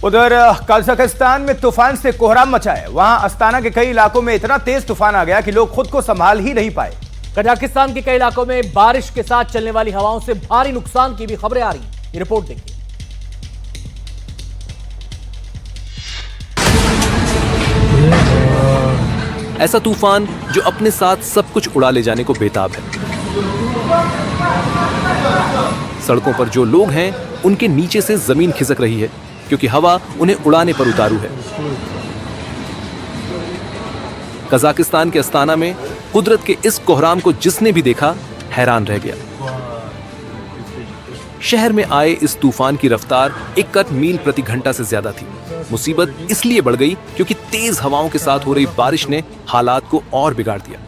उधर कजाकिस्तान में तूफान से कोहराम मचा है। वहां अस्ताना के कई इलाकों में इतना तेज तूफान आ गया कि लोग खुद को संभाल ही नहीं पाए। कजाकिस्तान के कई इलाकों में बारिश के साथ चलने वाली हवाओं से भारी नुकसान की भी खबरें आ रही हैं। ये रिपोर्ट देखिए। ऐसा तूफान जो अपने साथ सब कुछ उड़ा ले जाने को बेताब है। सड़कों पर जो लोग हैं उनके नीचे से जमीन खिसक रही है क्योंकि हवा उन्हें उड़ाने पर उतारू है। कजाकिस्तान के अस्ताना में कुदरत के इस कोहराम को जिसने भी देखा हैरान रह गया। शहर में आए इस तूफान की रफ्तार 61 मील प्रति घंटा से ज्यादा थी। मुसीबत इसलिए बढ़ गई क्योंकि तेज हवाओं के साथ हो रही बारिश ने हालात को और बिगाड़ दिया।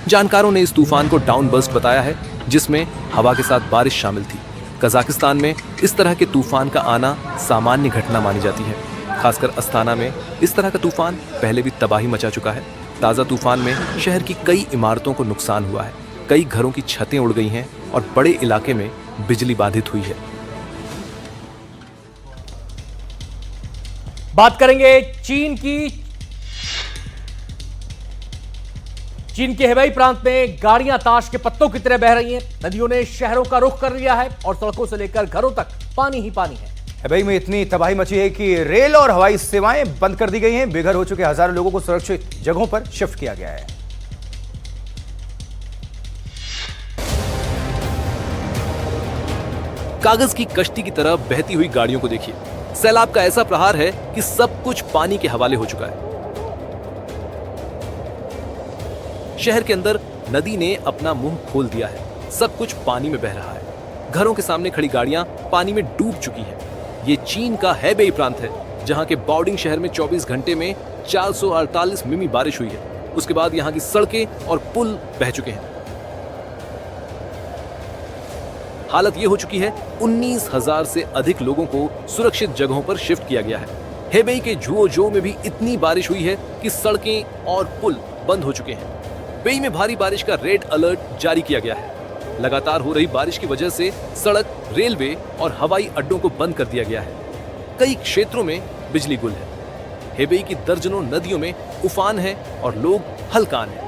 जानकारों ने इस तूफान को डाउन बर्स्ट बताया है, जिसमें हवा के साथ बारिश शामिल थी। कजाकिस्तान में इस तरह के तूफान का आना सामान्य घटना मानी जाती है। खासकर अस्ताना में इस तरह का तूफान पहले भी तबाही मचा चुका है। ताजा तूफान में शहर की कई इमारतों को नुकसान हुआ है। कई घरों की छतें उड़ गई हैं और बड़े इलाके में बिजली बाधित हुई है। बात करेंगे चीन के हेबेई प्रांत में गाड़ियां ताश के पत्तों की तरह बह रही हैं। नदियों ने शहरों का रुख कर लिया है और सड़कों से लेकर घरों तक पानी ही पानी है। हेबेई में इतनी तबाही मची है कि रेल और हवाई सेवाएं बंद कर दी गई हैं। बेघर हो चुके हजारों लोगों को सुरक्षित जगहों पर शिफ्ट किया गया है। कागज की कश्ती की तरह बहती हुई गाड़ियों को देखिए। सैलाब का ऐसा प्रहार है कि सब कुछ पानी के हवाले हो चुका है। शहर के अंदर नदी ने अपना मुंह खोल दिया है। सब कुछ पानी में बह रहा है। घरों के सामने खड़ी गाड़ियां पानी में डूब चुकी हैं। ये चीन का हेबेई प्रांत है, जहां के बाओडिंग शहर में 24 घंटे में 448 मिमी बारिश हुई है। उसके बाद यहां की सड़कें और पुल बह चुके हैं। हालत यह हो चुकी है 19,000 से अधिक लोगों को सुरक्षित जगहों पर शिफ्ट किया गया है। हेबेई के झुओजो में भी इतनी बारिश हुई है कि सड़कें और पुल बंद हो चुके हैं। बेई में भारी बारिश का रेड अलर्ट जारी किया गया है। लगातार हो रही बारिश की वजह से सड़क, रेलवे और हवाई अड्डों को बंद कर दिया गया है। कई क्षेत्रों में बिजली गुल है। हेबेई की दर्जनों नदियों में उफान है और लोग हलकान हैं।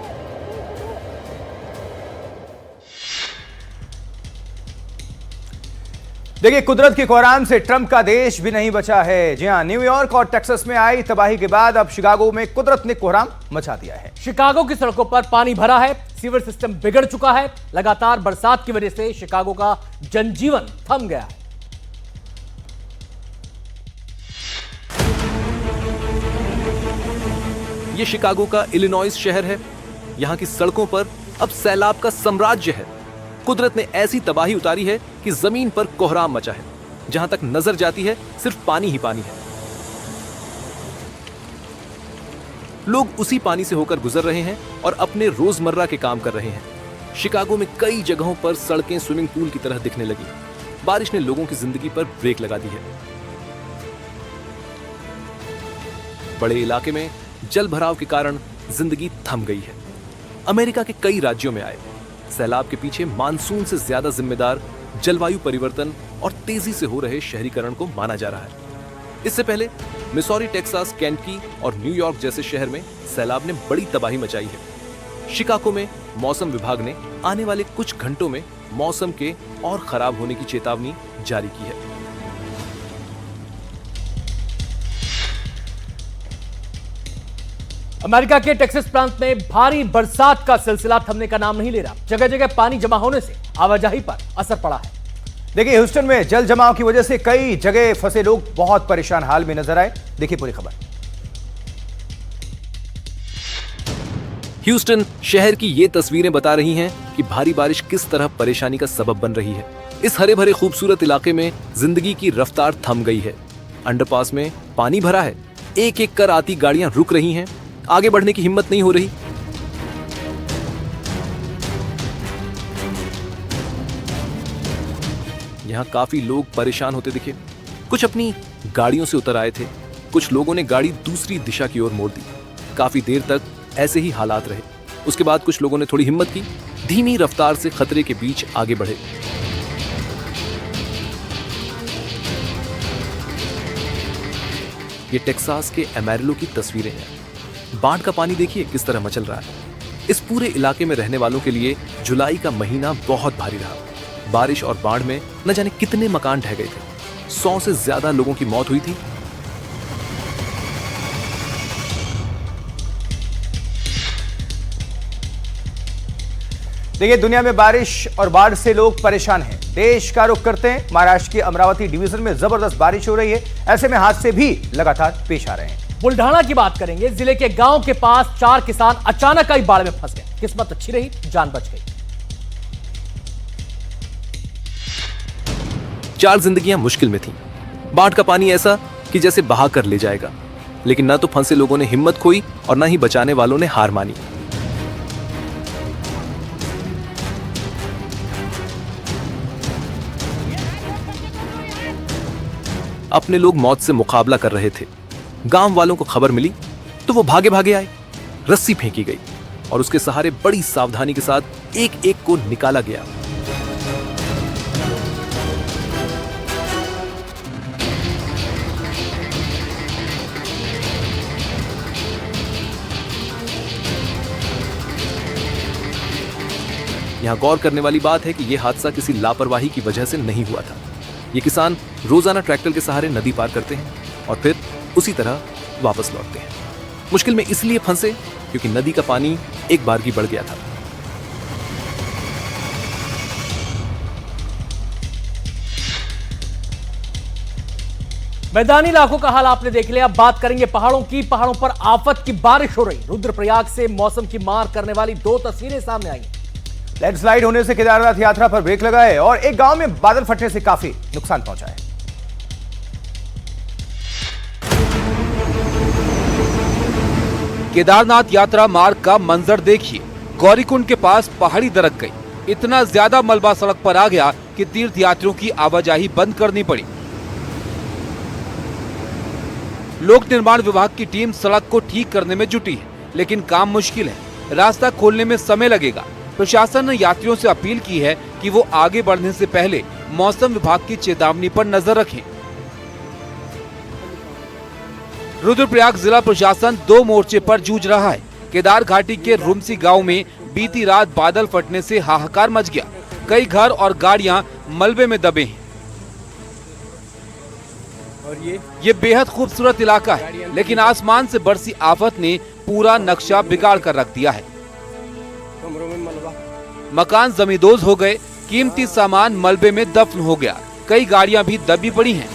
देखिए, कुदरत के कोहराम से ट्रंप का देश भी नहीं बचा है। जी हां, न्यूयॉर्क और टेक्सास में आई तबाही के बाद अब शिकागो में कुदरत ने कोहराम मचा दिया है। शिकागो की सड़कों पर पानी भरा है। सीवर सिस्टम बिगड़ चुका है। लगातार बरसात की वजह से शिकागो का जनजीवन थम गया है। यह शिकागो का इलिनॉइस शहर है। यहां की सड़कों पर अब सैलाब का साम्राज्य है। कुदरत ने ऐसी तबाही उतारी है कि जमीन पर कोहराम मचा है। जहां तक नजर जाती है सिर्फ पानी ही पानी है। लोग उसी पानी से होकर गुजर रहे हैं और अपने रोजमर्रा के काम कर रहे हैं। शिकागो में कई जगहों पर सड़कें स्विमिंग पूल की तरह दिखने लगी। बारिश ने लोगों की जिंदगी पर ब्रेक लगा दी है। बड़े इलाके में जल भराव के कारण जिंदगी थम गई है। अमेरिका के कई राज्यों में आए सैलाब के पीछे मानसून से ज्यादा जिम्मेदार जलवायु परिवर्तन और तेजी से हो रहे शहरीकरण को माना जा रहा है। इससे पहले मिसौरी, टेक्सास, केंटकी और न्यूयॉर्क जैसे शहर में सैलाब ने बड़ी तबाही मचाई है। शिकागो में मौसम विभाग ने आने वाले कुछ घंटों में मौसम के और खराब होने की चेतावनी जारी की है। अमेरिका के टेक्सास प्रांत में भारी बरसात का सिलसिला थमने का नाम नहीं ले रहा। जगह जगह पानी जमा होने से आवाजाही पर असर पड़ा है। देखिए, ह्यूस्टन में जल जमाव की वजह से कई जगह फंसे लोग बहुत परेशान हाल में नजर आए। देखिए पूरी खबर। ह्यूस्टन शहर की ये तस्वीरें बता रही हैं कि भारी बारिश किस तरह परेशानी का सबब बन रही है। इस हरे भरे खूबसूरत इलाके में जिंदगी की रफ्तार थम गई है। अंडरपास में पानी भरा है। एक एक कर आती गाड़ियां रुक रही हैं। आगे बढ़ने की हिम्मत नहीं हो रही। यहां काफी लोग परेशान होते दिखे। कुछ अपनी गाड़ियों से उतर आए थे। कुछ लोगों ने गाड़ी दूसरी दिशा की ओर मोड़ दी। काफी देर तक ऐसे ही हालात रहे। उसके बाद कुछ लोगों ने थोड़ी हिम्मत की, धीमी रफ्तार से खतरे के बीच आगे बढ़े। ये टेक्सास के एमेरिलो की तस्वीरें हैं। बाढ़ का पानी देखिए किस तरह मचल रहा है। इस पूरे इलाके में रहने वालों के लिए जुलाई का महीना बहुत भारी रहा। बारिश और बाढ़ में न जाने कितने मकान ढह गए थे। 100 से ज्यादा लोगों की मौत हुई थी। देखिए, दुनिया में बारिश और बाढ़ से लोग परेशान हैं। देश का रुख करते हैं। महाराष्ट्र के अमरावती डिवीजन में जबरदस्त बारिश हो रही है। ऐसे में हादसे भी लगातार पेश आ रहे हैं। बुल्ढाना की बात करेंगे। जिले के गांव के पास 4 किसान अचानक आई बाढ़ में फंस गए। किस्मत अच्छी रही, जान बच गई। 4 जिंदगियां मुश्किल में थीं। बाढ़ का पानी ऐसा कि जैसे बहा कर ले जाएगा। लेकिन न तो फंसे लोगों ने हिम्मत खोई और न ही बचाने वालों ने हार मानी। अपने लोग मौत से मुकाबला कर रहे थे। गांव वालों को खबर मिली तो वो भागे भागे आए। रस्सी फेंकी गई और उसके सहारे बड़ी सावधानी के साथ एक एक को निकाला गया। यहां गौर करने वाली बात है कि यह हादसा किसी लापरवाही की वजह से नहीं हुआ था। ये किसान रोजाना ट्रैक्टर के सहारे नदी पार करते हैं और फिर उसी तरह वापस लौटते हैं। मुश्किल में इसलिए फंसे क्योंकि नदी का पानी एक बार ही बढ़ गया था। मैदानी इलाकों का हाल आपने देख लिया। अब बात करेंगे पहाड़ों की। पहाड़ों पर आफत की बारिश हो रही। रुद्रप्रयाग से मौसम की मार करने वाली 2 तस्वीरें सामने आई। लैंडस्लाइड होने से केदारनाथ यात्रा पर ब्रेक लगा है और एक गांव में बादल फटने से काफी नुकसान पहुंचा है। केदारनाथ यात्रा मार्ग का मंजर देखिए। गौरीकुंड के पास पहाड़ी दरक गई। इतना ज्यादा मलबा सड़क पर आ गया कि तीर्थ यात्रियों की आवाजाही बंद करनी पड़ी। लोक निर्माण विभाग की टीम सड़क को ठीक करने में जुटी है, लेकिन काम मुश्किल है। रास्ता खोलने में समय लगेगा। प्रशासन ने यात्रियों से अपील की है कि वो आगे बढ़ने से पहले मौसम विभाग की चेतावनी पर नजर रखें। रुद्रप्रयाग जिला प्रशासन 2 मोर्चे पर जूझ रहा है। केदार घाटी के रुमसी गांव में बीती रात बादल फटने से हाहाकार मच गया। कई घर और गाड़ियां मलबे में दबे हैं। और ये बेहद खूबसूरत इलाका है, लेकिन आसमान से बरसी आफत ने पूरा नक्शा बिगाड़ कर रख दिया है। मकान जमींदोज हो गए। कीमती सामान मलबे में दफन हो गया। कई गाड़ियां भी दबी पड़ी हैं।